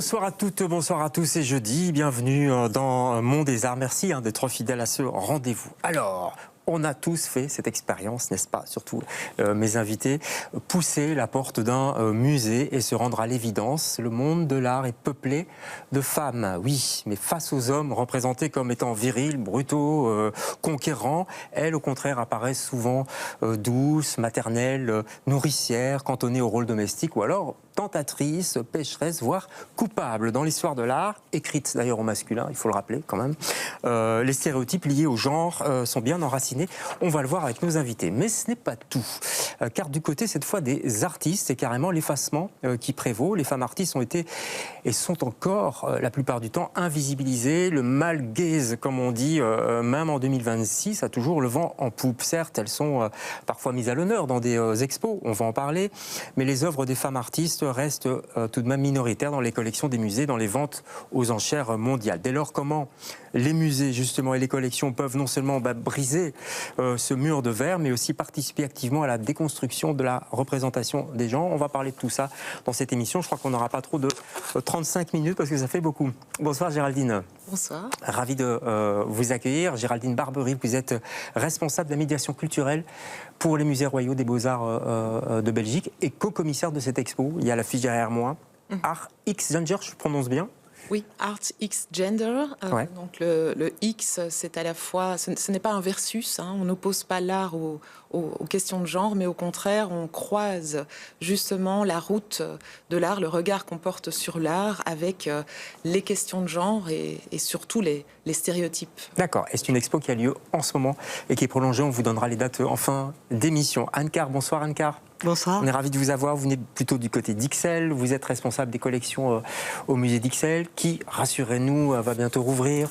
Bonsoir à toutes, bonsoir à tous, c'est jeudi, bienvenue dans Monde des Arts. Merci d'être fidèles à ce rendez-vous. Alors, on a tous fait cette expérience, n'est-ce pas, surtout mes invités, pousser la porte d'un musée et se rendre à l'évidence. Le monde de l'art est peuplé de femmes, oui, mais face aux hommes représentés comme étant virils, brutaux, conquérants, elles au contraire apparaissent souvent douces, maternelles, nourricières, cantonnées au rôle domestique ou alors tentatrices, pécheresses, voire coupables. Dans l'histoire de l'art, écrite d'ailleurs au masculin, il faut le rappeler quand même, les stéréotypes liés au genre sont bien enracinés. On va le voir avec nos invités. Mais ce n'est pas tout, car du côté cette fois des artistes, c'est carrément l'effacement qui prévaut. Les femmes artistes ont été et sont encore la plupart du temps invisibilisées. Le male gaze, comme on dit, même en 2026, a toujours le vent en poupe. Certes, elles sont parfois mises à l'honneur dans des expos, on va en parler, mais les œuvres des femmes artistes restent tout de même minoritaires dans les collections des musées, dans les ventes aux enchères mondiales. Dès lors, comment les musées justement et les collections peuvent non seulement briser ce mur de verre, mais aussi participer activement à la déconstruction de la représentation des gens. On va parler de tout ça dans cette émission. Je crois qu'on n'aura pas trop de 35 minutes parce que ça fait beaucoup. Bonsoir Géraldine. Bonsoir. Ravi de vous accueillir. Géraldine Barbery, vous êtes responsable de la médiation culturelle pour les musées royaux des Beaux-Arts de Belgique et co-commissaire de cette expo. Il y a l'affiche derrière moi. Art X Gender, je prononce bien? Oui, Art X Gender. Ouais. Donc le X, c'est à la fois, ce n'est pas un versus. On n'oppose pas l'art aux questions de genre, mais au contraire, on croise justement la route de l'art, le regard qu'on porte sur l'art avec les questions de genre et surtout les stéréotypes. D'accord. Et c'est une expo qui a lieu en ce moment et qui est prolongée. On vous donnera les dates en fin d'émission. Anne Carr, bonsoir Anne Carr. Bonsoir. On est ravis de vous avoir. Vous venez plutôt du côté d'Ixelles. Vous êtes responsable des collections au musée d'Ixelles qui, rassurez-nous, va bientôt rouvrir.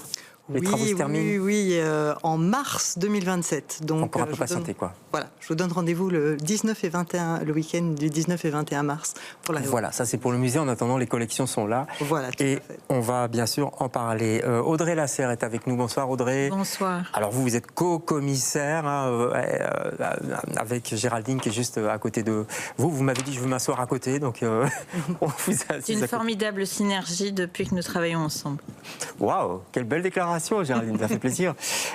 Les travaux se terminent. Oui, en mars 2027. Donc, encore un peu patienter, quoi. Voilà, je vous donne rendez-vous le 19 et 21, le week-end du 19 et 21 mars. Pour la voilà, ça c'est pour le musée. En attendant, les collections sont là. Voilà, tout et à fait. On va bien sûr en parler. Audrey Lasserre est avec nous. Bonsoir Audrey. Bonsoir. Alors vous êtes co-commissaire avec Géraldine qui est juste à côté de vous. Vous m'avez dit je veux m'asseoir à côté, donc on vous a C'est une formidable synergie depuis que nous travaillons ensemble. Waouh, quelle belle déclaration Géraldine, ça fait plaisir.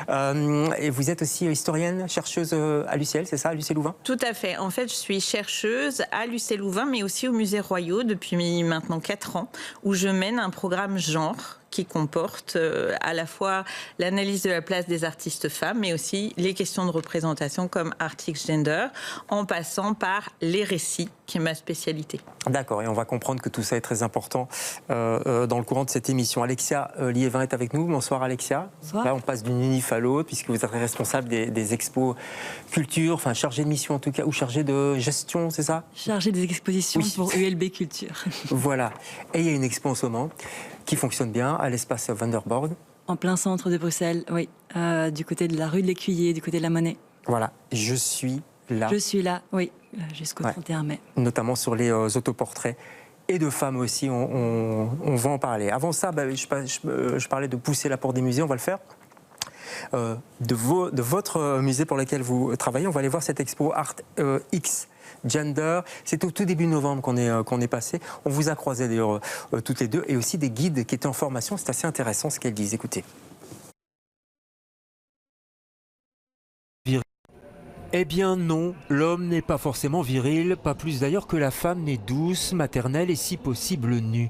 Et vous êtes aussi historienne, chercheuse à l'UCL, c'est ça, à l'UCL-Louvain? Tout à fait. En fait, je suis chercheuse à l'UCL-Louvain, mais aussi au musée royaux depuis maintenant 4 ans, où je mène un programme genre qui comporte à la fois l'analyse de la place des artistes femmes, mais aussi les questions de représentation comme Art X Gender, en passant par les récits, qui est ma spécialité. D'accord, et on va comprendre que tout ça est très important dans le courant de cette émission. Alexia Liévin est avec nous. Bonsoir Alexia. Bonsoir. Là, on passe d'une unif à l'autre, puisque vous êtes responsable des expos culture, enfin chargée de mission en tout cas, ou chargée de gestion, c'est ça? Chargée des expositions pour ULB Culture. Voilà. Et il y a une expo en ce moment qui fonctionne bien à l'espace Vanderborg. En plein centre de Bruxelles, oui. Du côté de la rue de l'Écuyer, du côté de la Monnaie. Voilà. Je suis là. Je suis là, oui, jusqu'au 31 mai. Notamment sur les autoportraits. Et de femmes aussi, on va en parler. Avant ça, je parlais de pousser la porte des musées, on va le faire. De votre musée pour lequel vous travaillez, on va aller voir cette expo Art X Gender. C'est au tout début novembre qu'on est passé. On vous a croisé d'ailleurs toutes les deux, et aussi des guides qui étaient en formation. C'est assez intéressant ce qu'elles disent. Écoutez. Eh bien non, l'homme n'est pas forcément viril, pas plus d'ailleurs que la femme n'est douce, maternelle et si possible nue.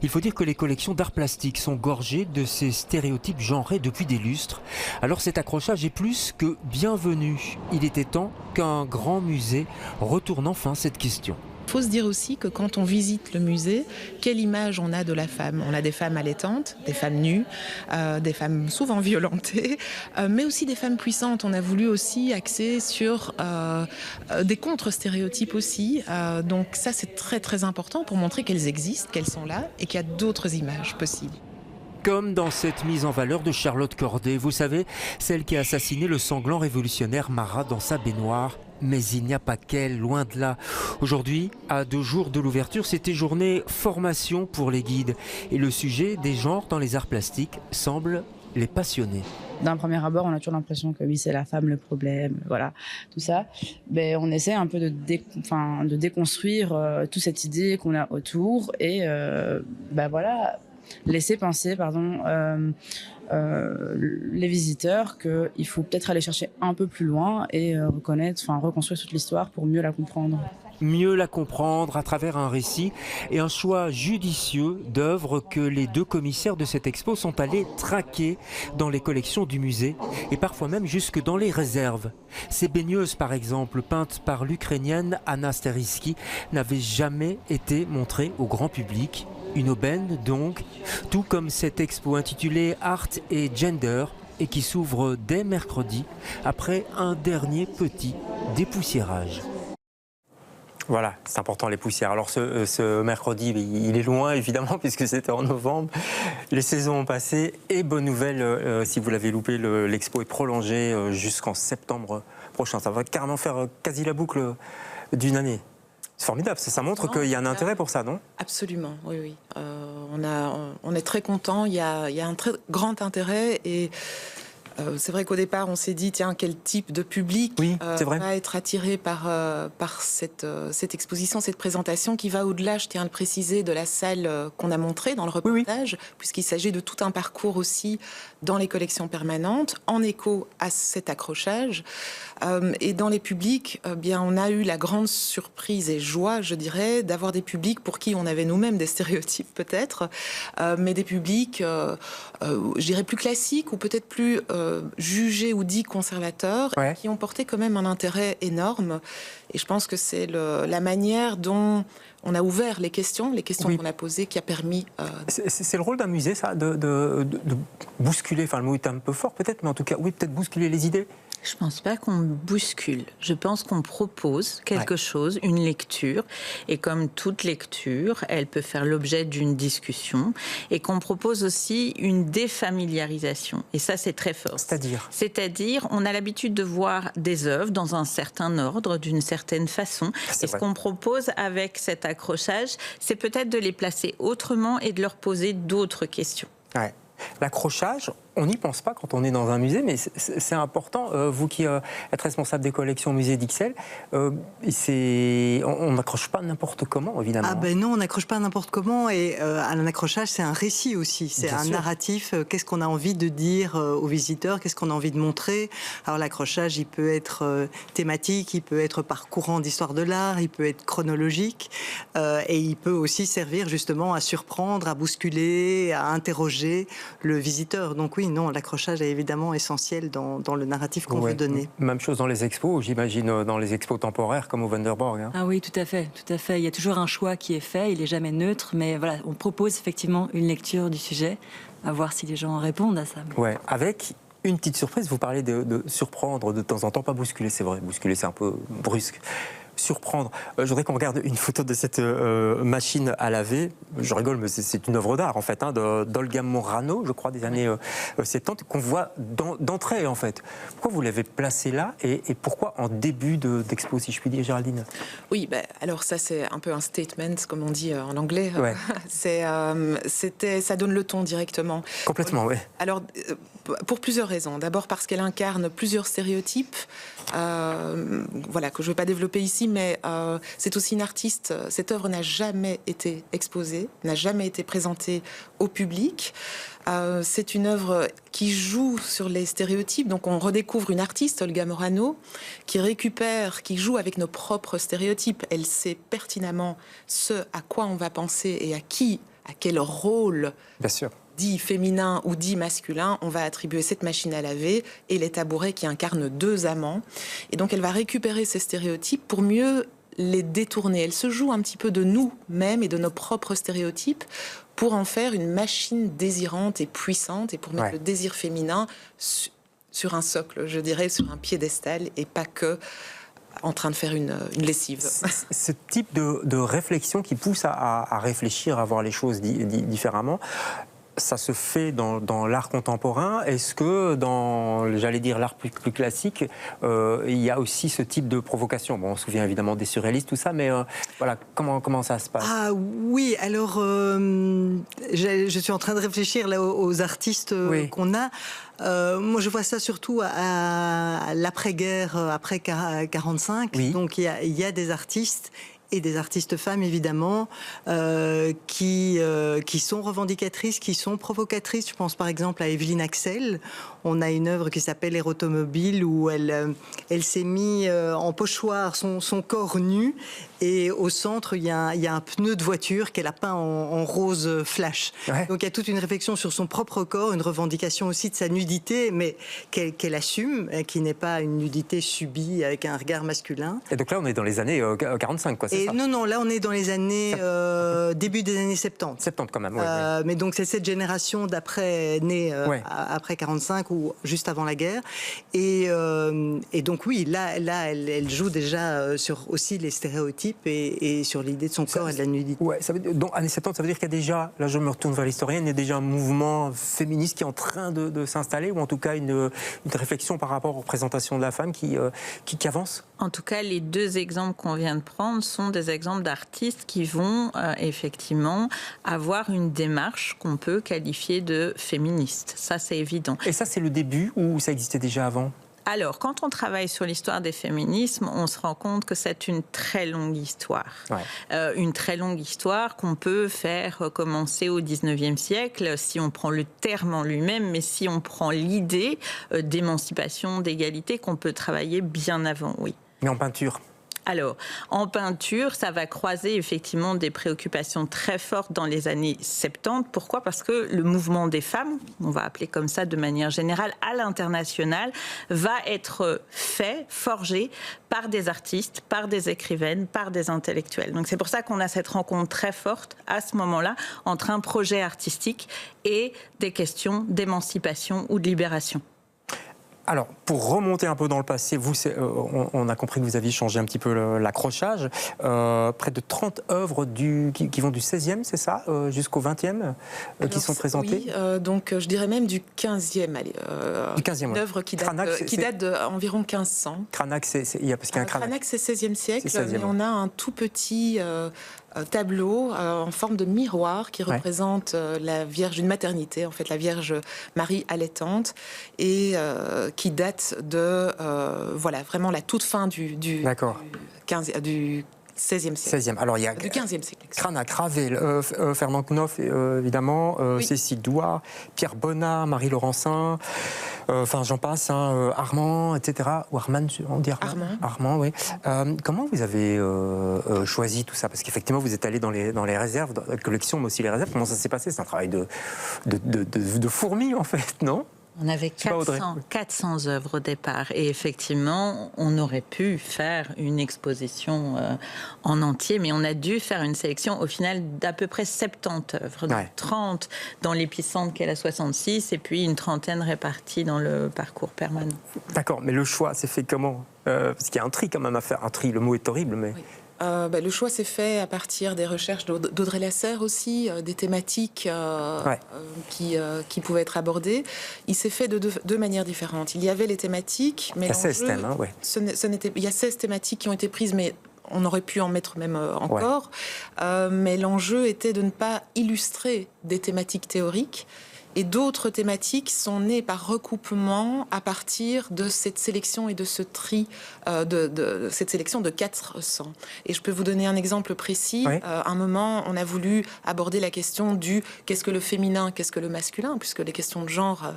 Il faut dire que les collections d'art plastique sont gorgées de ces stéréotypes genrés depuis des lustres. Alors cet accrochage est plus que bienvenu. Il était temps qu'un grand musée retourne enfin cette question. Il faut se dire aussi que quand on visite le musée, quelle image on a de la femme? On a des femmes allaitantes, des femmes nues, des femmes souvent violentées, mais aussi des femmes puissantes. On a voulu aussi axer sur des contre-stéréotypes aussi. Donc ça, c'est très très important pour montrer qu'elles existent, qu'elles sont là et qu'il y a d'autres images possibles. Comme dans cette mise en valeur de Charlotte Corday, vous savez, celle qui a assassiné le sanglant révolutionnaire Marat dans sa baignoire. Mais il n'y a pas qu'elle, loin de là. Aujourd'hui, à 2 jours de l'ouverture, c'était journée formation pour les guides. Et le sujet des genres dans les arts plastiques semble les passionnés. D'un premier abord, on a toujours l'impression que oui, c'est la femme le problème, voilà, tout ça. Mais on essaie un peu de déconstruire toute cette idée qu'on a autour et voilà, laisser penser, les visiteurs qu'il faut peut-être aller chercher un peu plus loin et reconstruire toute l'histoire pour mieux la comprendre. Mieux la comprendre à travers un récit et un choix judicieux d'œuvres que les deux commissaires de cette expo sont allés traquer dans les collections du musée et parfois même jusque dans les réserves. Ces baigneuses, par exemple, peintes par l'Ukrainienne Anna Steriski, n'avaient jamais été montrées au grand public. Une aubaine donc, tout comme cette expo intitulée Art et Gender et qui s'ouvre dès mercredi après un dernier petit dépoussiérage. Voilà, c'est important les poussières. Alors ce mercredi, il est loin évidemment puisque c'était en novembre. Les saisons ont passé et bonne nouvelle, si vous l'avez loupé, l'expo est prolongée jusqu'en septembre prochain. Ça va carrément faire quasi la boucle d'une année. C'est formidable, ça montre qu'il y a un intérêt pour ça, non? Absolument, oui. On est très contents, il y a un très grand intérêt et c'est vrai qu'au départ, on s'est dit, tiens, quel type de public va être attiré par cette exposition, cette présentation qui va au-delà, je tiens à le préciser, de la salle qu'on a montrée dans le reportage, puisqu'il s'agit de tout un parcours aussi dans les collections permanentes, en écho à cet accrochage. Et dans les publics, on a eu la grande surprise et joie, je dirais, d'avoir des publics pour qui on avait nous-mêmes des stéréotypes peut-être, mais des publics, je dirais, plus classiques ou peut-être plus jugés ou dits conservateurs, qui ont porté quand même un intérêt énorme. Et je pense que c'est la manière dont on a ouvert les questions qu'on a posées qui a permis... C'est le rôle d'un musée, ça, de bousculer, enfin le mot est un peu fort peut-être, mais en tout cas, oui, peut-être bousculer les idées. Je pense pas qu'on bouscule. Je pense qu'on propose quelque chose, une lecture. Et comme toute lecture, elle peut faire l'objet d'une discussion. Et qu'on propose aussi une défamiliarisation. Et ça, c'est très fort. C'est-à-dire, on a l'habitude de voir des œuvres dans un certain ordre, d'une certaine façon. Et ce qu'on propose avec cet accrochage, c'est peut-être de les placer autrement et de leur poser d'autres questions. Ouais. L'accrochage, on n'y pense pas quand on est dans un musée, mais c'est important. Vous qui êtes responsable des collections au musée d'Ixelles, on n'accroche pas n'importe comment, évidemment. Ah ben non, on n'accroche pas n'importe comment. Et un accrochage, c'est un récit aussi. C'est un narratif. Qu'est-ce qu'on a envie de dire aux visiteurs? Qu'est-ce qu'on a envie de montrer? Alors l'accrochage, il peut être thématique, il peut être par courant d'histoire de l'art, il peut être chronologique. Et il peut aussi servir justement à surprendre, à bousculer, à interroger le visiteur. Donc oui, non, l'accrochage est évidemment essentiel dans le narratif qu'on veut donner. Même chose dans les expos, j'imagine, dans les expos temporaires comme au Vanderborg. Hein. Ah oui, tout à fait. Il y a toujours un choix qui est fait, il n'est jamais neutre, mais voilà, on propose effectivement une lecture du sujet, à voir si les gens répondent à ça. Ouais, avec une petite surprise, vous parlez de surprendre de temps en temps, pas bousculer, c'est vrai, bousculer c'est un peu brusque. Surprendre. Je voudrais qu'on regarde une photo de cette machine à laver. Je rigole, mais c'est une œuvre d'art en fait, d'Olga Morano, je crois, des années 70, qu'on voit d'entrée en fait. Pourquoi vous l'avez placée là et pourquoi en début d'expo, si je puis dire, Géraldine? Oui, alors ça c'est un peu un statement, comme on dit en anglais. Ouais. Ça donne le ton directement. Complètement, oui. Alors, pour plusieurs raisons. D'abord parce qu'elle incarne plusieurs stéréotypes, que je ne vais pas développer ici, mais c'est aussi une artiste. Cette œuvre n'a jamais été exposée, n'a jamais été présentée au public. C'est une œuvre qui joue sur les stéréotypes. Donc on redécouvre une artiste, Olga Morano, qui joue avec nos propres stéréotypes. Elle sait pertinemment ce à quoi on va penser et à quel rôle. Bien sûr. Dit féminin ou dit masculin, on va attribuer cette machine à laver et les tabourets qui incarnent deux amants. Et donc elle va récupérer ces stéréotypes pour mieux les détourner. Elle se joue un petit peu de nous-mêmes et de nos propres stéréotypes pour en faire une machine désirante et puissante et pour mettre le désir féminin sur un socle, je dirais, sur un piédestal et pas que en train de faire une lessive. Ce type de réflexion qui pousse à réfléchir, à voir les choses différemment, ça se fait dans l'art contemporain. Est-ce que dans, j'allais dire, l'art plus classique, il y a aussi ce type de provocation? Bon, on se souvient évidemment des surréalistes, tout ça, mais voilà, comment ça se passe? Ah oui, alors je suis en train de réfléchir là aux artistes qu'on a. Moi, je vois ça surtout à l'après-guerre, après 45. Oui. Donc, il y a des artistes et des artistes femmes, évidemment, qui sont revendicatrices, qui sont provocatrices. Je pense par exemple à Evelyne Axel. On a une œuvre qui s'appelle Érotomobile, où elle s'est mise en pochoir son corps nu, et au centre, il y a un pneu de voiture qu'elle a peint en rose flash. Ouais. Donc il y a toute une réflexion sur son propre corps, une revendication aussi de sa nudité, mais qu'elle assume, qui n'est pas une nudité subie avec un regard masculin. Et donc là, on est dans les années 45, quoi, c'est ça? Non, là, on est dans les années... début des années 70. 70 quand même, oui. Mais donc c'est cette génération d'après, née après 45 ou juste avant la guerre. Et donc oui, là elle joue déjà sur aussi les stéréotypes et sur l'idée de son corps et de la nudité. Ouais, donc années 70, ça veut dire qu'il y a déjà, là je me retourne vers l'historienne, il y a déjà un mouvement féministe qui est en train de s'installer, ou en tout cas une réflexion par rapport aux représentations de la femme qui avance? En tout cas, les deux exemples qu'on vient de prendre sont des exemples d'artistes qui vont effectivement avoir une démarche qu'on peut qualifier de féministe. Ça, c'est évident. Et ça, c'est le début ou ça existait déjà avant? Alors, quand on travaille sur l'histoire des féminismes, on se rend compte que c'est une très longue histoire. Ouais. Une très longue histoire qu'on peut faire commencer au 19e siècle, si on prend le terme en lui-même, mais si on prend l'idée d'émancipation, d'égalité, qu'on peut travailler bien avant, oui. Mais en peinture? Alors, en peinture, ça va croiser effectivement des préoccupations très fortes dans les années 70. Pourquoi ? Parce que le mouvement des femmes, on va appeler comme ça de manière générale, à l'international, va être fait, forgé par des artistes, par des écrivaines, par des intellectuels. Donc c'est pour ça qu'on a cette rencontre très forte à ce moment-là entre un projet artistique et des questions d'émancipation ou de libération. Alors, pour remonter un peu dans le passé, vous, on a compris que vous aviez changé un petit peu l'accrochage. Près de 30 œuvres qui vont du 16e, c'est ça, jusqu'au 20e, qui sont présentées? Oui, donc je dirais même du 15e. Du 15e, une œuvre qui date d'environ 1500. Cranach, parce qu'il y a un Cranach. Cranach, c'est 16e siècle, 16e, mais on a un tout petit... tableau en forme de miroir qui représente la Vierge d'une maternité, en fait la Vierge Marie allaitante, et qui date de vraiment la toute fin du 16e siècle. 16e. Alors, il y a du 15e siècle. Cranach, Ravel, Fernand Knopf, évidemment, Cécile Douard, Pierre Bonnat, Marie Laurencin, j'en passe, Armand, etc. Ou Armand, on dit Armand. Armand, oui. Comment vous avez choisi tout ça? Parce qu'effectivement, vous êtes allé dans les réserves, dans la collection, mais aussi les réserves. Comment ça s'est passé? C'est un travail de fourmi, en fait, non? On avait 400 œuvres au départ, et effectivement, on aurait pu faire une exposition en entier, mais on a dû faire une sélection au final d'à peu près 70 œuvres, donc 30 dans l'épicentre qui est la 66, et puis une trentaine réparties dans le parcours permanent. D'accord, mais le choix s'est fait comment? Parce qu'il y a un tri quand même à faire. Un tri, le mot est horrible, mais... Oui. Le choix s'est fait à partir des recherches d'Audrey Lasserre aussi, des thématiques qui pouvaient être abordées. Il s'est fait de deux manières différentes. Il y avait les thématiques, mais il y a 16 thèmes, il y a 16 thématiques qui ont été prises, mais on aurait pu en mettre même encore. Mais l'enjeu était de ne pas illustrer des thématiques théoriques. Et d'autres thématiques sont nées par recoupement à partir de cette sélection et de ce tri, de cette sélection de 400. Et je peux vous donner un exemple précis. À un moment, on a voulu aborder la question du qu'est-ce que le féminin, qu'est-ce que le masculin, puisque les questions de genre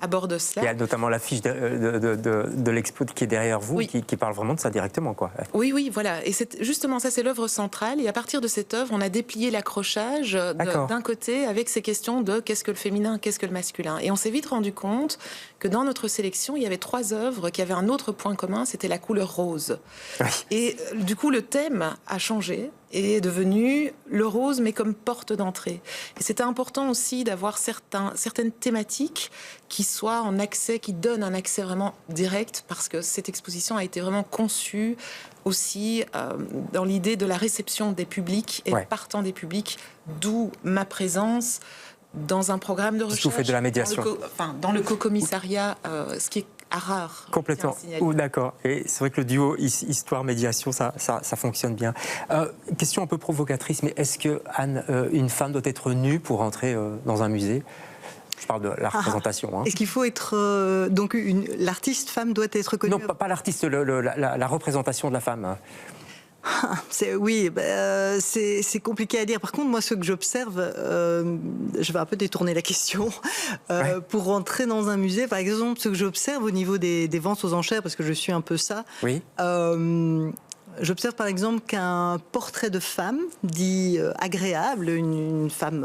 abordent cela. Il y a notamment l'affiche de l'expo qui est derrière vous, qui parle vraiment de ça directement, quoi. Oui, voilà. Et justement, ça, c'est l'œuvre centrale. Et à partir de cette œuvre, on a déplié l'accrochage d'un côté avec ces questions de qu'est-ce que le féminin, qu'est-ce que le masculin. Et on s'est vite rendu compte que dans notre sélection, il y avait 3 œuvres qui avaient un autre point commun, c'était la couleur rose. Et du coup, le thème a changé et est devenu le rose, mais comme porte d'entrée. Et c'était important aussi d'avoir certaines thématiques qui soient en accès, qui donnent un accès vraiment direct, parce que cette exposition a été vraiment conçue aussi dans l'idée de la réception des publics et partant des publics, d'où ma présence dans un programme de recherche. Vous faites de la médiation. Dans le co-commissariat, ce qui est rare. Complètement. D'accord. Et c'est vrai que le duo histoire-médiation, ça fonctionne bien. Question un peu provocatrice, mais est-ce que, Anne, une femme doit être nue pour entrer dans un musée ? Je parle de la représentation. Est-ce qu'il faut être... donc l'artiste femme doit être connue? Non, pas l'artiste, la représentation de la femme. Oui, c'est compliqué à dire. Par contre, moi, ce que j'observe, je vais un peu détourner la question, pour rentrer dans un musée, par exemple, ce que j'observe au niveau des ventes aux enchères, parce que je suis un peu ça, j'observe par exemple qu'un portrait de femme dit agréable, une femme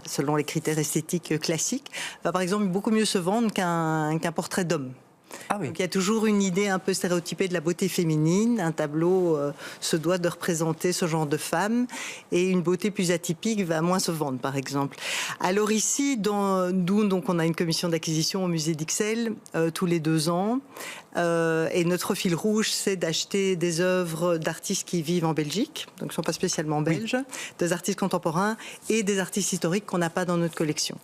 selon les critères esthétiques classiques, va par exemple beaucoup mieux se vendre qu'un portrait d'homme. Donc il y a toujours une idée un peu stéréotypée de la beauté féminine. Un tableau se doit de représenter ce genre de femme, et une beauté plus atypique va moins se vendre, par exemple. Alors ici, donc on a une commission d'acquisition au musée d'Ixelles tous les 2 ans, et notre fil rouge, c'est d'acheter des œuvres d'artistes qui vivent en Belgique, donc qui ne sont pas spécialement belges, des artistes contemporains et des artistes historiques qu'on n'a pas dans notre collection.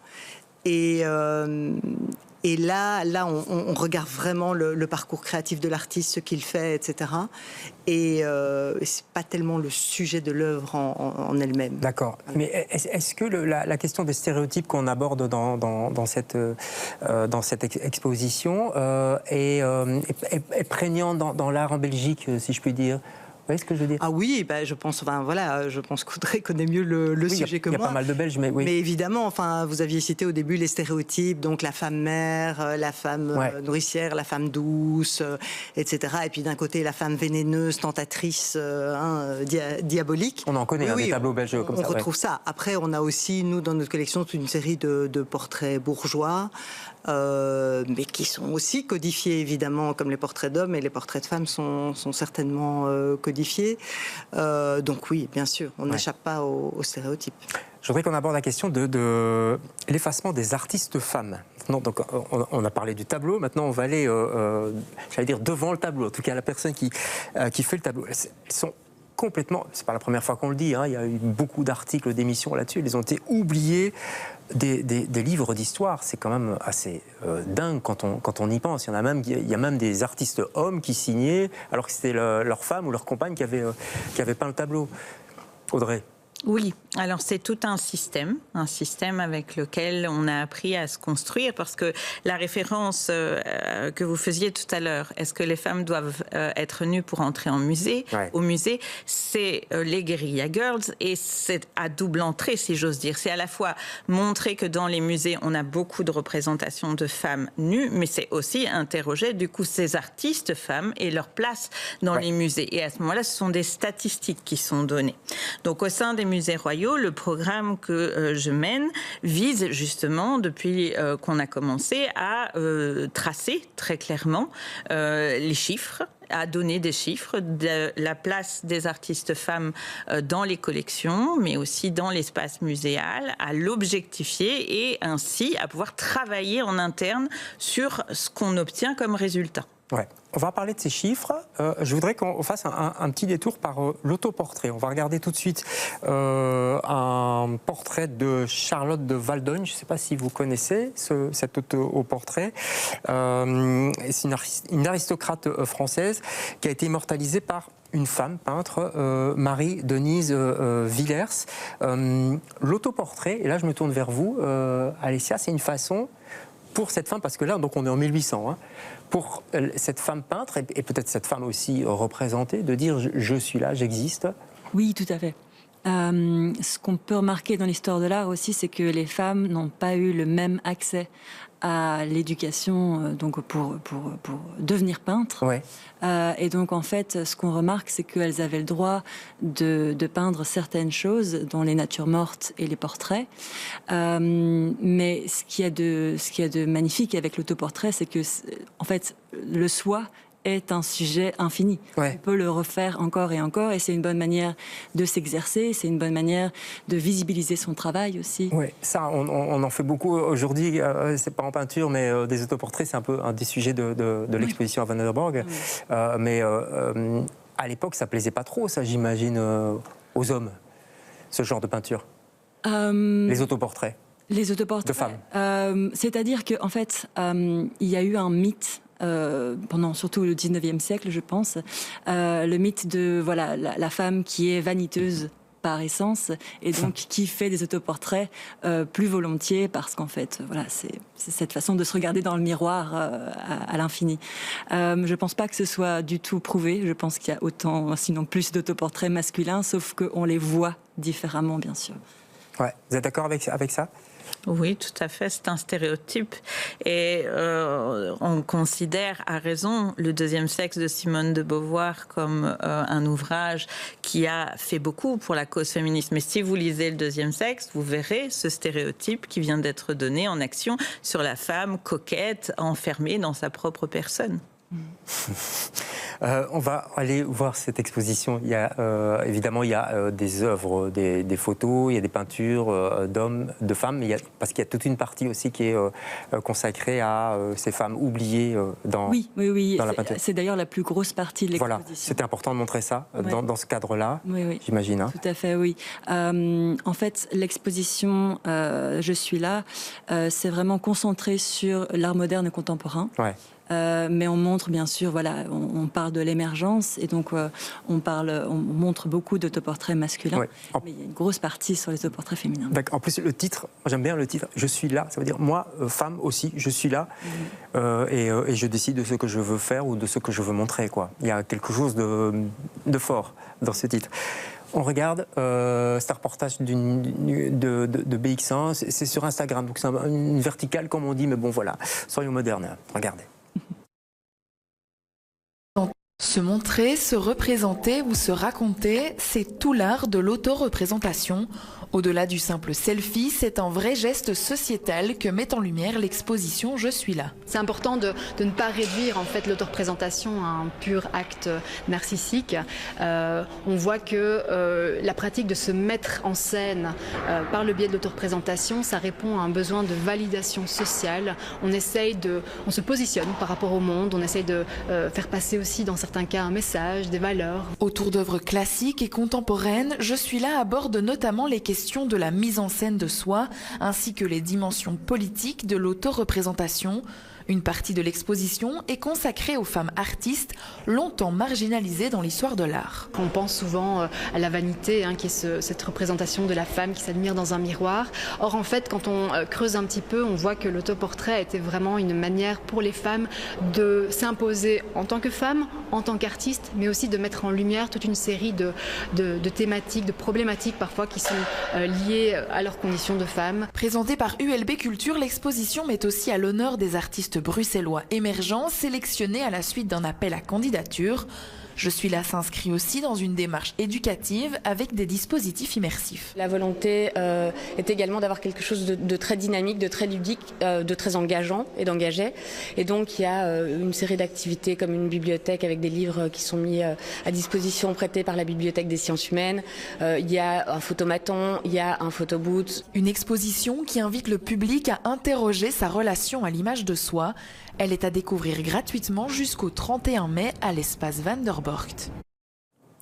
Et là, on regarde vraiment le parcours créatif de l'artiste, ce qu'il fait, etc. Et c'est pas tellement le sujet de l'œuvre en elle-même. D'accord. Mais est-ce que la question des stéréotypes qu'on aborde dans cette exposition est prégnante dans l'art en Belgique, si je puis dire? Vous voyez ce que je veux dire? Ah oui, je pense qu'Audrey connaît mieux le sujet que moi. Il y a pas mal de Belges, mais oui. Mais évidemment, vous aviez cité au début les stéréotypes, donc la femme mère, la femme nourricière, la femme douce, etc. Et puis d'un côté, la femme vénéneuse, tentatrice, diabolique. On en connaît des tableaux belges comme ça. On retrouve ça. Après, on a aussi, nous, dans notre collection, toute une série de portraits bourgeois, mais qui sont aussi codifiés, évidemment, comme les portraits d'hommes, et les portraits de femmes sont certainement codifiés. Donc oui, bien sûr, on n'échappe pas aux stéréotypes. Je voudrais qu'on aborde la question de l'effacement des artistes femmes. Non, donc on a parlé du tableau, maintenant on va aller, j'allais dire, devant le tableau, en tout cas la personne qui fait le tableau. Elles sont complètement, c'est pas la première fois qu'on le dit, il y a eu beaucoup d'articles, d'émissions là-dessus, ils ont été oubliés des livres d'histoire. C'est quand même assez dingue quand on y pense. Il y a même des artistes hommes qui signaient alors que c'était leur femme ou leur compagne qui avait peint le tableau. Audrey? Oui, alors c'est tout un système avec lequel on a appris à se construire, parce que la référence que vous faisiez tout à l'heure, est-ce que les femmes doivent être nues pour entrer au musée, c'est les Guerilla Girls, et c'est à double entrée, si j'ose dire. C'est à la fois montrer que dans les musées, on a beaucoup de représentations de femmes nues, mais c'est aussi interroger du coup ces artistes femmes et leur place dans les musées. Et à ce moment-là, ce sont des statistiques qui sont données. Donc au sein des musées royaux, le programme que je mène vise justement, depuis qu'on a commencé, à tracer très clairement les chiffres, à donner des chiffres de la place des artistes femmes dans les collections, mais aussi dans l'espace muséal, à l'objectifier et ainsi à pouvoir travailler en interne sur ce qu'on obtient comme résultat. Ouais. On va parler de ces chiffres. Je voudrais qu'on fasse un petit détour par l'autoportrait. On va regarder tout de suite un portrait de Charlotte de Valdogne. Je ne sais pas si vous connaissez cet autoportrait. C'est une aristocrate française qui a été immortalisée par une femme peintre, Marie-Denise Villers. L'autoportrait, et là je me tourne vers vous, Alessia, c'est une façon pour cette femme, parce que là donc on est en 1800, pour cette femme peintre, et peut-être cette femme aussi représentée, de dire je suis là, j'existe. Oui, tout à fait. Ce qu'on peut remarquer dans l'histoire de l'art aussi, c'est que les femmes n'ont pas eu le même accès à l'éducation donc pour devenir peintre. Ouais. Et donc en fait, ce qu'on remarque, c'est qu'elles avaient le droit de peindre certaines choses, dont les natures mortes et les portraits. Mais ce qu'il y a de magnifique avec l'autoportrait, c'est que en fait le soi est un sujet infini. On peut le refaire encore et encore, et c'est une bonne manière de s'exercer, c'est une bonne manière de visibiliser son travail aussi. Oui, ça, on en fait beaucoup aujourd'hui, c'est pas en peinture, mais des autoportraits, c'est un peu un des sujets de l'exposition à Van der Borg. Mais à l'époque, ça plaisait pas trop, ça, j'imagine, aux hommes, ce genre de peinture. Les autoportraits. Les autoportraits. De femmes. C'est-à-dire qu'en fait, il y a eu un mythe. Pendant surtout le 19e siècle, je pense, le mythe de voilà, la femme qui est vaniteuse par essence et donc qui fait des autoportraits plus volontiers parce qu'en fait, voilà, c'est cette façon de se regarder dans le miroir à l'infini. Je pense pas que ce soit du tout prouvé. Je pense qu'il y a autant, sinon plus d'autoportraits masculins, sauf qu'on les voit différemment, bien sûr. Ouais. Vous êtes d'accord avec ça? Oui, tout à fait, c'est un stéréotype. Et on considère, à raison, Le deuxième sexe de Simone de Beauvoir comme un ouvrage qui a fait beaucoup pour la cause féministe. Mais si vous lisez Le deuxième sexe, vous verrez ce stéréotype qui vient d'être donné en action sur la femme coquette, enfermée dans sa propre personne. On va aller voir cette exposition. Il y a, évidemment, il y a des œuvres, des photos, il y a des peintures d'hommes, de femmes, mais parce qu'il y a toute une partie aussi qui est consacrée à ces femmes oubliées dans la peinture. C'est d'ailleurs la plus grosse partie de l'exposition. Voilà, c'était important de montrer ça dans ce cadre-là, oui. J'imagine. Hein. Tout à fait, oui. En fait, l'exposition Je suis là, c'est vraiment concentré sur l'art moderne et contemporain. Ouais. Mais on montre bien sûr, voilà, on parle de l'émergence et donc on montre beaucoup d'autoportraits masculins, mais il y a une grosse partie sur les autoportraits féminins. En plus, le titre, j'aime bien le titre, Je suis là, ça veut dire moi, femme aussi, je suis là et je décide de ce que je veux faire ou de ce que je veux montrer, quoi. Il y a quelque chose de fort dans ce titre. On regarde, c'est un reportage de BX1, c'est sur Instagram, donc c'est une verticale comme on dit, mais bon voilà, soyons modernes, regardez. Se montrer, se représenter ou se raconter, c'est tout l'art de l'autoreprésentation. Au-delà du simple selfie, c'est un vrai geste sociétal que met en lumière l'exposition Je suis là. C'est important de ne pas réduire en fait l'autoreprésentation à un pur acte narcissique. On voit que la pratique de se mettre en scène par le biais de l'autoreprésentation, ça répond à un besoin de validation sociale. On se positionne par rapport au monde, on essaye de faire passer aussi dans certains cas un message, des valeurs. Autour d'œuvres classiques et contemporaines, Je suis là aborde notamment les questions de la mise en scène de soi, ainsi que les dimensions politiques de l'autoreprésentation. Une partie de l'exposition est consacrée aux femmes artistes, longtemps marginalisées dans l'histoire de l'art. On pense souvent à la vanité, qui est cette représentation de la femme qui s'admire dans un miroir. Or, en fait, quand on creuse un petit peu, on voit que l'autoportrait était vraiment une manière pour les femmes de s'imposer en tant que femme, en tant qu'artiste, mais aussi de mettre en lumière toute une série de thématiques, de problématiques parfois qui sont liées à leurs conditions de femmes. Présentée par ULB Culture, l'exposition met aussi à l'honneur des artistes bruxellois émergents sélectionnés à la suite d'un appel à candidature. Je suis là s'inscrit aussi dans une démarche éducative avec des dispositifs immersifs. La volonté est également d'avoir quelque chose de très dynamique, de très ludique, de très engageant et d'engagé. Et donc il y a une série d'activités comme une bibliothèque avec des livres qui sont mis à disposition, prêtés par la Bibliothèque des sciences humaines. Il y a un photomaton, il y a un photobooth. Une exposition qui invite le public à interroger sa relation à l'image de soi. Elle est à découvrir gratuitement jusqu'au 31 mai à l'espace Van der Borgt.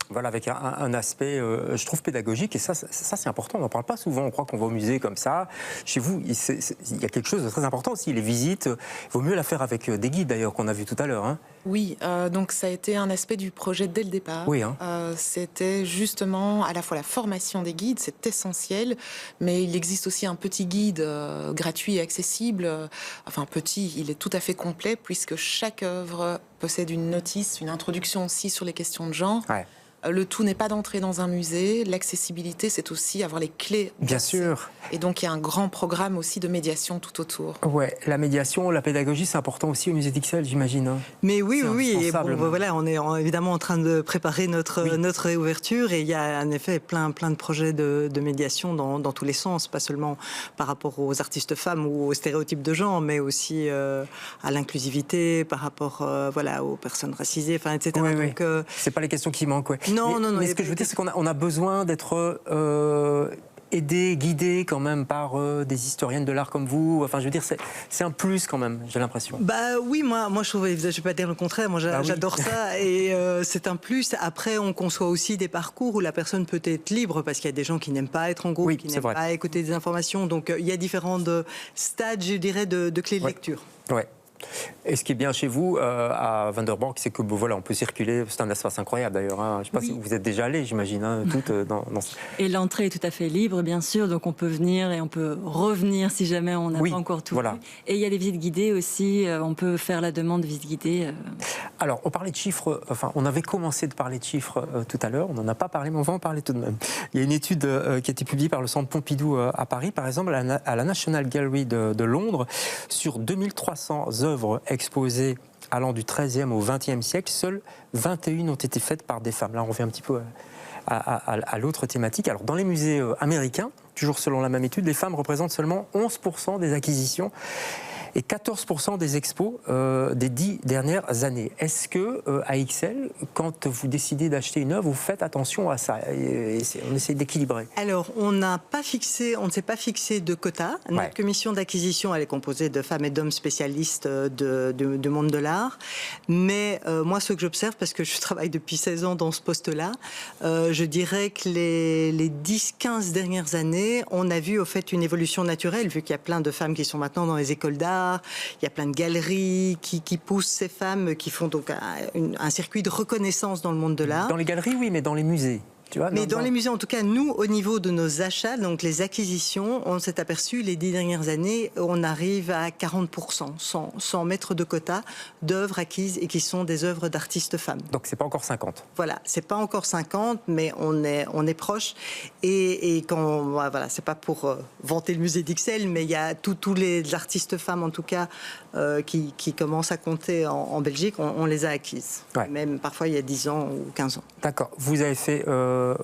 Voilà, avec un aspect, je trouve, pédagogique. Et ça c'est important. On n'en parle pas souvent. On croit qu'on va au musée comme ça. Chez vous, il y a quelque chose de très important aussi. Les visites, il vaut mieux la faire avec des guides, d'ailleurs, qu'on a vu tout à l'heure. Hein. Oui, donc ça a été un aspect du projet dès le départ. Oui, hein. C'était justement à la fois la formation des guides, c'est essentiel, mais il existe aussi un petit guide gratuit et accessible. Enfin, petit, il est tout à fait complet, puisque chaque œuvre possède une notice, une introduction aussi sur les questions de genre. Ouais. Le tout n'est pas d'entrer dans un musée. L'accessibilité, c'est aussi avoir les clés. Bien sûr. Et donc, il y a un grand programme aussi de médiation tout autour. Ouais, la médiation, la pédagogie, c'est important aussi au musée d'Ixelles, j'imagine. Hein. Mais oui. Et bon, voilà, on est évidemment en train de préparer notre réouverture et il y a en effet plein de projets de médiation dans tous les sens, pas seulement par rapport aux artistes femmes ou aux stéréotypes de genre, mais aussi à l'inclusivité, par rapport aux personnes racisées, etc. Oui, donc, c'est pas les questions qui manquent. Ouais. Non. Mais ce que je veux dire, c'est qu'on a besoin d'être aidé, guidé quand même par des historiennes de l'art comme vous. Enfin, je veux dire, c'est un plus quand même, j'ai l'impression. Bah oui, moi je trouve, je vais pas dire le contraire, moi j'adore ça et c'est un plus. Après, on conçoit aussi des parcours où la personne peut être libre parce qu'il y a des gens qui n'aiment pas être en groupe, qui n'aiment pas écouter des informations. Donc il y a différents stades, je dirais, de clés de lecture. Ouais. Et ce qui est bien chez vous, à Vanderbank, c'est que voilà, on peut circuler. C'est un espace incroyable d'ailleurs. Hein. Je ne sais pas si vous êtes déjà allé, j'imagine, hein, toutes dans... Et l'entrée est tout à fait libre, bien sûr. Donc on peut venir et on peut revenir si jamais on n'a pas encore tout vu. Et il y a des visites guidées aussi. On peut faire la demande de visite guidée. Alors, on parlait de chiffres. Enfin, on avait commencé de parler de chiffres tout à l'heure. On n'en a pas parlé, mais on va en parler tout de même. Il y a une étude qui a été publiée par le Centre Pompidou à Paris, par exemple, à la National Gallery de Londres, sur 2300 œuvres exposées allant du XIIIe au XXe siècle, seules 21 ont été faites par des femmes. Là, on revient un petit peu à l'autre thématique. Alors, dans les musées américains, toujours selon la même étude, les femmes représentent seulement 11% des acquisitions et 14% des expos des 10 dernières années. Est-ce que, à XL, quand vous décidez d'acheter une œuvre, vous faites attention à ça on essaie d'équilibrer? Alors, on ne s'est pas fixé de quota. Notre commission d'acquisition, elle est composée de femmes et d'hommes spécialistes du monde de l'art. Mais moi, ce que j'observe, parce que je travaille depuis 16 ans dans ce poste-là, je dirais que les 10-15 dernières années, on a vu au fait une évolution naturelle, vu qu'il y a plein de femmes qui sont maintenant dans les écoles d'art. Il y a plein de galeries qui poussent ces femmes, qui font donc un circuit de reconnaissance dans le monde de l'art. Dans les galeries, oui, mais dans les musées. Tu vois, mais dans les musées, en tout cas, nous, au niveau de nos achats, donc les acquisitions, on s'est aperçu, les 10 dernières années, on arrive à 40%, sans mettre de quota, d'œuvres acquises et qui sont des œuvres d'artistes femmes. Donc c'est pas encore 50. Voilà, c'est pas encore 50, mais on est proche. Et quand, voilà, c'est pas pour vanter le musée d'Ixelles, mais il y a tous les artistes femmes, en tout cas, qui commencent à compter en Belgique, on les a acquises. Ouais. Même parfois il y a 10 ans ou 15 ans. D'accord. Vous avez fait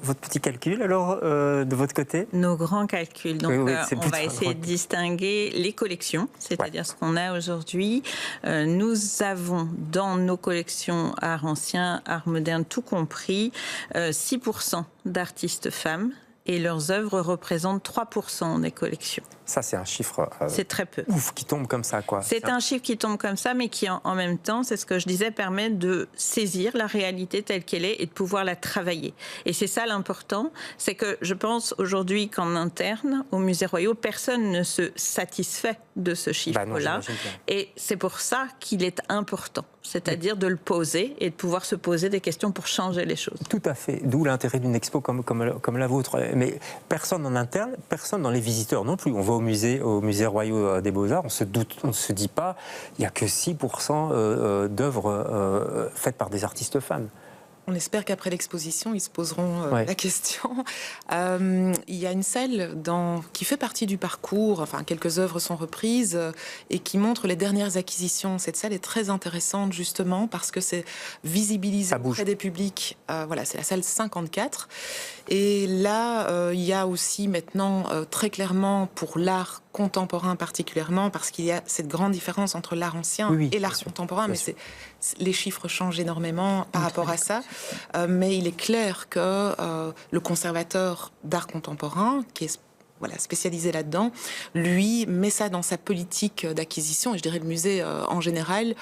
votre petit calcul, alors, de votre côté? Nos grands calculs. Donc, on va essayer de distinguer les collections, c'est-à-dire ce qu'on a aujourd'hui. Nous avons dans nos collections art ancien, art moderne, tout compris, 6% d'artistes femmes. Et leurs œuvres représentent 3% des collections. Ça, c'est un chiffre c'est très peu. Ouf, qui tombe comme ça, quoi. C'est un chiffre qui tombe comme ça, mais qui, en même temps, c'est ce que je disais, permet de saisir la réalité telle qu'elle est et de pouvoir la travailler. Et c'est ça l'important, c'est que je pense aujourd'hui qu'en interne, au Musée Royal, personne ne se satisfait de ce chiffre-là. Et c'est pour ça qu'il est important, c'est-à-dire de le poser et de pouvoir se poser des questions pour changer les choses. Tout à fait, d'où l'intérêt d'une expo comme la vôtre. Mais personne en interne, personne dans les visiteurs non plus. On va au musée Royal des Beaux-Arts, on ne se dit pas, il n'y a que 6% d'œuvres faites par des artistes femmes. On espère qu'après l'exposition, ils se poseront la question. Il y a une salle qui fait partie du parcours, enfin quelques œuvres sont reprises et qui montre les dernières acquisitions. Cette salle est très intéressante justement parce que c'est visibilisé auprès des publics. Voilà, c'est la salle 54. Et là, il y a aussi maintenant très clairement pour l'art contemporain particulièrement, parce qu'il y a cette grande différence entre l'art ancien et l'art contemporain, mais les chiffres changent énormément par rapport à ça. Mais il est clair que le conservateur d'art contemporain, qui est spécialisé là-dedans, lui met ça dans sa politique d'acquisition, et je dirais le musée en général.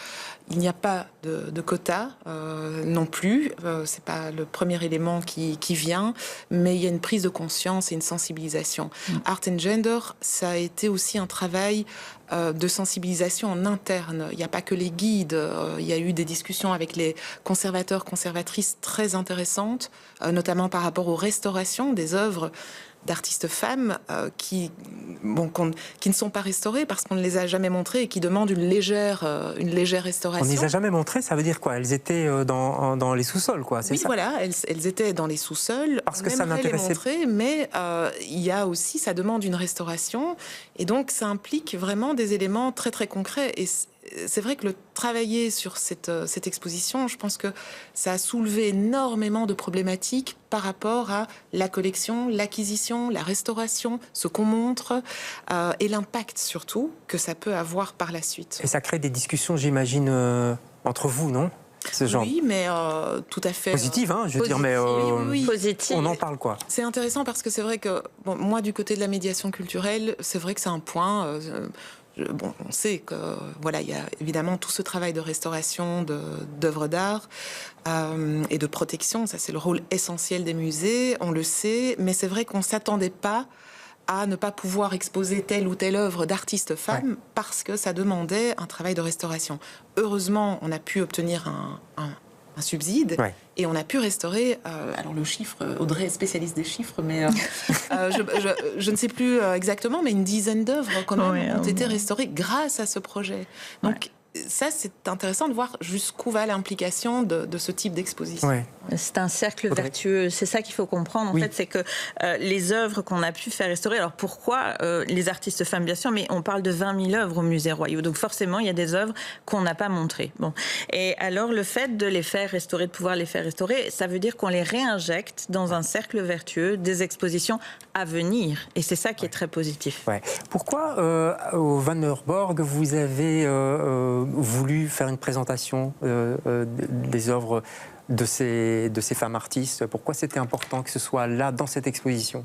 Il n'y a pas de quota non plus, c'est pas le premier élément qui vient, mais il y a une prise de conscience et une sensibilisation. Art and Gender, ça a été aussi un travail de sensibilisation en interne. Il n'y a pas que les guides, il y a eu des discussions avec les conservateurs, conservatrices très intéressantes, notamment par rapport aux restaurations des œuvres d'artistes femmes qui ne sont pas restaurées parce qu'on ne les a jamais montrées et qui demandent une légère restauration. On ne les a jamais montrées, ça veut dire quoi? Elles étaient dans les sous-sols, quoi, c'est ça? Oui, voilà, elles étaient dans les sous-sols. Parce que ça n'intéressait pas. Mais il y a aussi, ça demande une restauration et donc ça implique vraiment des éléments très très concrets. Et c'est vrai que travailler sur cette exposition, je pense que ça a soulevé énormément de problématiques par rapport à la collection, l'acquisition, la restauration, ce qu'on montre et l'impact surtout que ça peut avoir par la suite. Et ça crée des discussions, j'imagine, entre vous, non ? ce genre. Oui, mais tout à fait... Positive, hein, je veux dire, mais positive. on en parle, quoi. C'est intéressant parce que c'est vrai que, bon, moi, du côté de la médiation culturelle, c'est vrai que c'est un point... Bon, on sait que voilà, il y a évidemment tout ce travail de restauration d'œuvres d'art et de protection. Ça, c'est le rôle essentiel des musées. On le sait, mais c'est vrai qu'on s'attendait pas à ne pas pouvoir exposer telle ou telle œuvre d'artistes femmes parce que ça demandait un travail de restauration. Heureusement, on a pu obtenir un subside et on a pu restaurer, alors le chiffre, Audrey est spécialiste des chiffres, mais je ne sais plus exactement, mais une dizaine d'œuvres quand même ont été restaurées grâce à ce projet. Donc ça, c'est intéressant de voir jusqu'où va l'implication de ce type d'exposition. Ouais. C'est un cercle vertueux. C'est ça qu'il faut comprendre. En fait, c'est que les œuvres qu'on a pu faire restaurer. Alors pourquoi les artistes femmes, bien sûr, mais on parle de 20 000 œuvres au musée Royaux. Donc forcément, il y a des œuvres qu'on n'a pas montrées. Bon. Et alors, le fait de les faire restaurer, de pouvoir les faire restaurer, ça veut dire qu'on les réinjecte dans un cercle vertueux des expositions à venir. Et c'est ça qui est très positif. Ouais. Pourquoi, au Van der Borg, vous avez voulu faire une présentation des œuvres de ces femmes artistes? Pourquoi c'était important que ce soit là, dans cette exposition?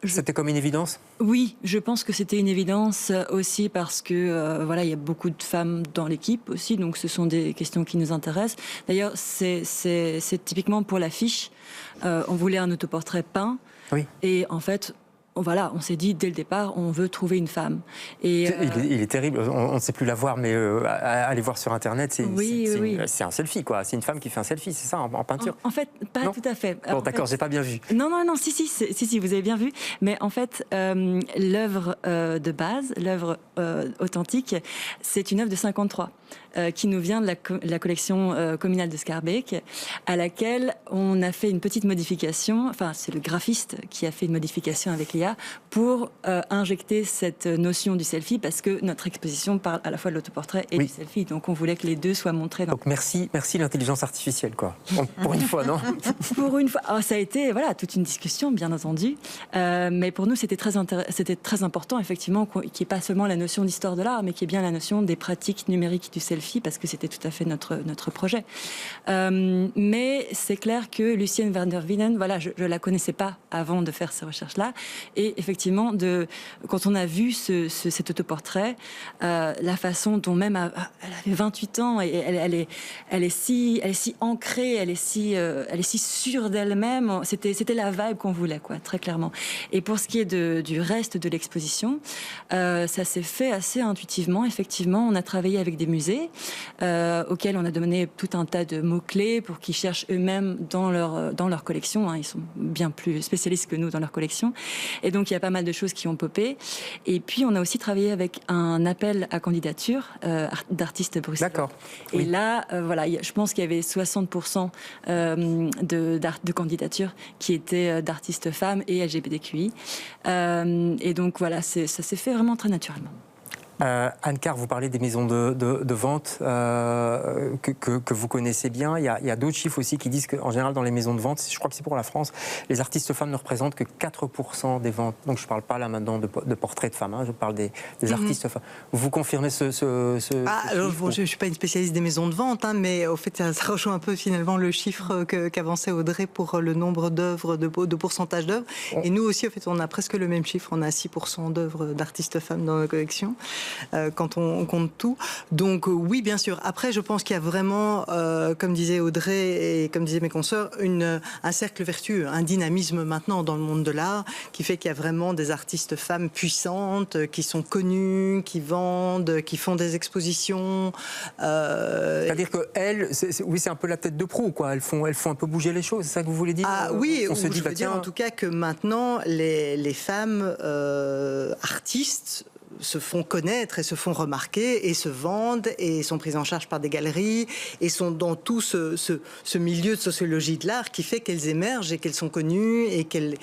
C'était comme une évidence? Oui, je pense que c'était une évidence aussi parce que voilà, il y a beaucoup de femmes dans l'équipe aussi, donc ce sont des questions qui nous intéressent. D'ailleurs, c'est typiquement pour l'affiche. On voulait un autoportrait peint, et en fait, voilà, on s'est dit dès le départ, on veut trouver une femme. Et il est terrible, on ne sait plus la voir, mais allez voir sur Internet, c'est un selfie, quoi. C'est une femme qui fait un selfie, c'est ça, en peinture? En fait, pas tout à fait. Bon, d'accord, j'ai pas bien vu. Non, si, vous avez bien vu. Mais en fait, l'œuvre de base, l'œuvre authentique, c'est une œuvre de 53. Qui nous vient de la collection communale de Schaerbeek, à laquelle on a fait une petite modification. Enfin, c'est le graphiste qui a fait une modification avec l'IA pour injecter cette notion du selfie, parce que notre exposition parle à la fois de l'autoportrait et du selfie. Donc, on voulait que les deux soient montrés. Donc, merci l'intelligence artificielle, quoi. Pour une fois, non? Pour une fois. Alors, ça a été toute une discussion, bien entendu. Mais pour nous, c'était très important, effectivement, qu'il n'y ait pas seulement la notion d'histoire de l'art, mais qu'il y ait bien la notion des pratiques numériques du selfie, parce que c'était tout à fait notre projet. Mais c'est clair que Lucienne van der Winden, voilà, je la connaissais pas avant de faire ces recherches-là, et effectivement, quand on a vu cet autoportrait, la façon dont même elle avait 28 ans et elle est si ancrée, elle est si sûre d'elle-même. C'était la vibe qu'on voulait, quoi, très clairement. Et pour ce qui est du reste de l'exposition, ça s'est fait assez intuitivement. Effectivement, on a travaillé avec des musées auxquels on a donné tout un tas de mots-clés pour qu'ils cherchent eux-mêmes dans leur collection. Ils sont bien plus spécialistes que nous dans leur collection. Et donc, il y a pas mal de choses qui ont popé. Et puis, on a aussi travaillé avec un appel à candidature d'artistes bruxellois. D'accord. Et là, voilà, je pense qu'il y avait 60% de candidatures qui étaient d'artistes femmes et LGBTQI. Et donc, voilà, ça s'est fait vraiment très naturellement. Anne Carr, vous parlez des maisons de vente que vous connaissez bien. Il y a d'autres chiffres aussi qui disent qu'en général, dans les maisons de vente, je crois que c'est pour la France, les artistes femmes ne représentent que 4% des ventes. Donc je ne parle pas là maintenant de portraits de femmes, je parle des artistes femmes. Vous confirmez ce chiffre? Je ne suis pas une spécialiste des maisons de vente, mais au fait, ça rejoint un peu finalement le chiffre qu'avançait Audrey pour le nombre d'œuvres, de pourcentage d'œuvres. Et nous aussi, au fait, on a presque le même chiffre. On a 6% d'œuvres d'artistes femmes dans la collection. Quand on compte tout. Donc oui, bien sûr. Après, je pense qu'il y a vraiment, comme disait Audrey et comme disaient mes consoeurs, un cercle vertueux, un dynamisme maintenant dans le monde de l'art qui fait qu'il y a vraiment des artistes femmes puissantes, qui sont connues, qui vendent, qui font des expositions. C'est-à-dire qu'elles, c'est un peu la tête de proue, quoi. Elles font un peu bouger les choses, c'est ça que vous voulez dire? Oui, je veux dire en tout cas que maintenant, les femmes artistes se font connaître et se font remarquer et se vendent et sont prises en charge par des galeries et sont dans tout ce milieu de sociologie de l'art qui fait qu'elles émergent et qu'elles sont connues et qu'elles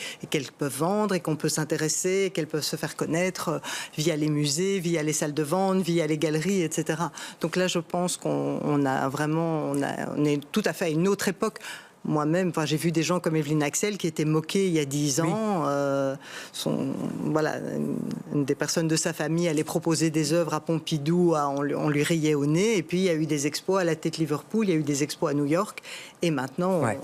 peuvent vendre et qu'on peut s'intéresser et qu'elles peuvent se faire connaître via les musées, via les salles de vente, via les galeries, etc. Donc là, je pense qu'on est tout à fait à une autre époque. moi-même, j'ai vu des gens comme Evelyne Axel qui étaient moqués il y a 10 ans. Voilà, une des personnes de sa famille allait proposer des œuvres à Pompidou, on lui riait au nez. Et puis il y a eu des expos à la Tate Liverpool, il y a eu des expos à New York. Et maintenant, à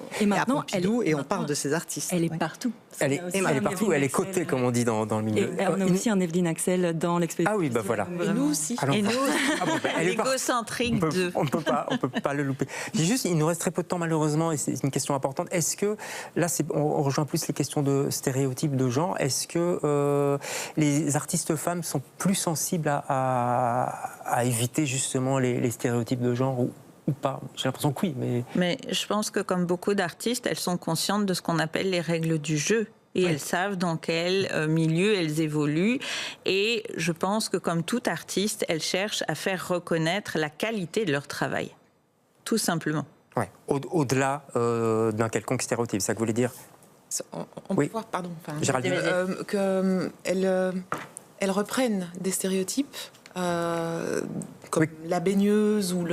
Pompidou, on parle de ces artistes. Elle est partout. Elle est partout, elle est cotée, comme on dit dans le milieu. Et on a aussi un Evelyne Axel dans l'exposition. Ah oui, voilà. Et nous aussi. Et nous, l'égocentrique de... On ne peut pas le louper. Il nous reste très peu de temps malheureusement, et c'est une question importante. Est-ce que, là on rejoint plus les questions de stéréotypes de genre, est-ce que les artistes femmes sont plus sensibles à éviter justement les stéréotypes de genre ou pas? J'ai l'impression que oui, mais je pense que comme beaucoup d'artistes, elles sont conscientes de ce qu'on appelle les règles du jeu. Et elles savent dans quel milieu elles évoluent. Et je pense que comme tout artiste, elles cherchent à faire reconnaître la qualité de leur travail. Tout simplement. Ouais. Au-delà d'un quelconque stéréotype, c'est ça que vous voulez dire? On peut voir, pardon, qu'elles reprennent des stéréotypes comme la baigneuse ou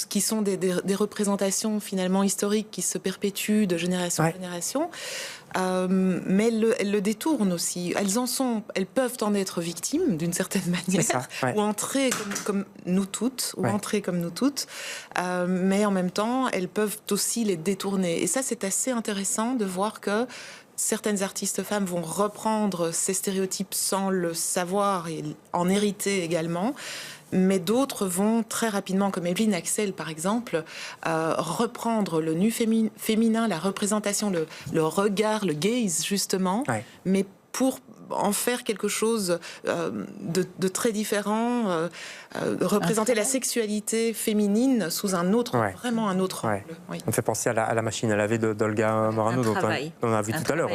qui sont des représentations finalement historiques qui se perpétuent de génération en génération. Mais elles le détournent aussi. Elles peuvent en être victimes d'une certaine manière, ou entrer comme nous toutes, mais en même temps, elles peuvent aussi les détourner. Et ça, c'est assez intéressant de voir que certaines artistes femmes vont reprendre ces stéréotypes sans le savoir et en hériter également. Mais d'autres vont très rapidement, comme Evelyne Axel par exemple, reprendre le nu féminin, la représentation, le regard, le gaze justement, mais pour en faire quelque chose de très différent, représenter la sexualité féminine sous un autre, vraiment un autre angle. On me fait penser à la machine à laver d'Olga Morano, dont on a vu tout à l'heure.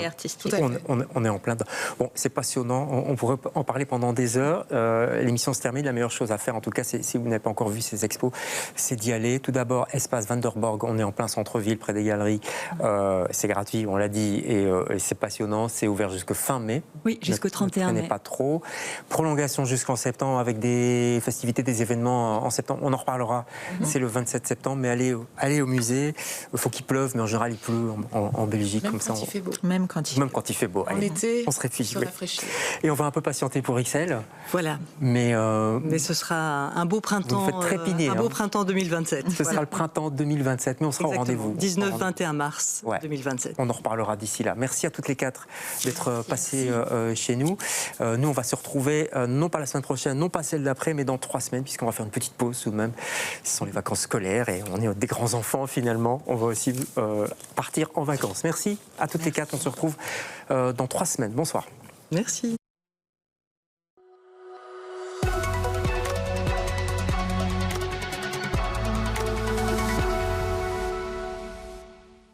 On est en plein dedans. Bon, c'est passionnant, on pourrait en parler pendant des heures. L'émission se termine, la meilleure chose à faire, en tout cas, si vous n'avez pas encore vu ces expos, c'est d'y aller. Tout d'abord, Espace Vanderborg, on est en plein centre-ville, près des galeries. C'est gratuit, on l'a dit, et c'est passionnant, c'est ouvert jusqu'à fin mai. Oui, jusqu'au 31 mai. Pas trop. Prolongation jusqu'en septembre avec des festivités, des événements en septembre. On en reparlera. C'est le 27 septembre, mais allez au musée. Il faut qu'il pleuve, mais en général il pleut en Belgique. Même comme quand ça, il fait beau. Même quand il fait beau. En été, on se réfugie. se rafraîchit. Et on va un peu patienter pour XL. Voilà. Mais ce sera un beau printemps. Vous me faites trépigner. Un beau printemps 2027. Ce sera le printemps 2027, mais on sera au rendez-vous. 19-21 mars 2027. On en reparlera d'ici là. Merci à toutes les quatre d'être passées chez nous. Nous, on va se retrouver, non pas la semaine prochaine, non pas celle d'après, mais dans 3 semaines, puisqu'on va faire une petite pause tout de même. Ce sont les vacances scolaires et on est des grands enfants finalement. On va aussi partir en vacances. Merci à toutes les quatre. On se retrouve dans 3 semaines. Bonsoir. Merci.